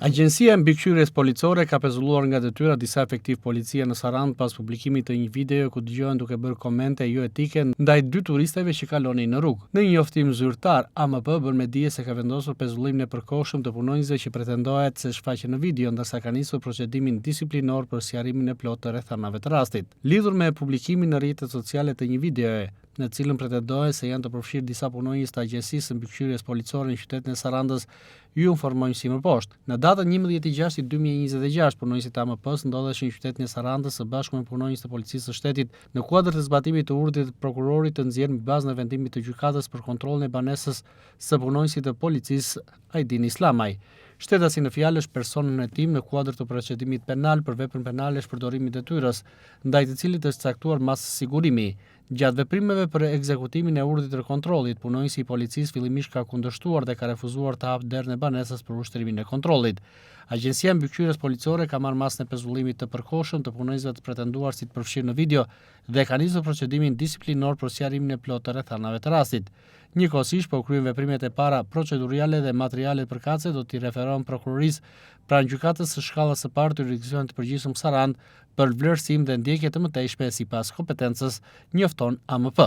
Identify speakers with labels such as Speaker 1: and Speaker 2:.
Speaker 1: Agjencia e mbikëqyrjes policore ka pezulluar nga detyra disa efektiv policie në Sarandë pas publikimit të një video ku dëgjohen duke bërë komente jo etike ndaj dy turisteve që kalonin në rrugë. Në një njoftim zyrtar, AMP bën me dije se ka vendosur pezullimin e përkohshëm të punonjësve që pretendohet se shfaqen në video, ndërsa ka nisur procedimin disiplinor për sqarimin e plotë të rrethanave të rastit. Lidhur me publikimin në rrjetet sociale të një videoje, në cilën pretendohet se janë të përfshirë disa punonjës të Agjencisë së mbikëqyrjes policore në qytetin e Sarandës, ju informojmë si më poshtë. Në datën 11/6/2026, punonjësit e AMP-s ndodheshin në qytetin e Sarandës së bashku me punonjës të policisë së shtetit në kuadër të zbatimit të urdhrit të prokurorit të nxjerrë mbi bazën e vendimit të gjykatës për kontrollin e banesës së punonjësit të policisë Ajdin Islamaj. Shtetasi në fjalë është person në hetim në kuadër të procedimit penal për veprën penale shpërdorimit detyrës, ndaj të cilit është caktuar masë sigurimi. Gjatë veprimeve për ekzekutimin e urdhrit të kontrollit, punonjësi i policisë fillimisht ka kundërshtuar dhe ka refuzuar të hapë derën e banesës për ushtrimin e kontrollit. Agjencia e mbikëqyrjes policore ka marrë masën e pezullimit të përkohshëm të punonjësve të pretenduar si të përfshirë në video dhe ka nisur procedimin disiplinor për sqarimin e plotë të rrethanave të rastit. Njëkohësisht po kryen veprimet e para procedurale dhe materialet përkatëse do t'i referohen prokurorisë pranë gjykatës së shkallës së parë të jurisdiksionit të përgjithshëm Sarandë për vlerësim dhe ndjekje të mëtejshme sipas kompetencës, njofton AMP.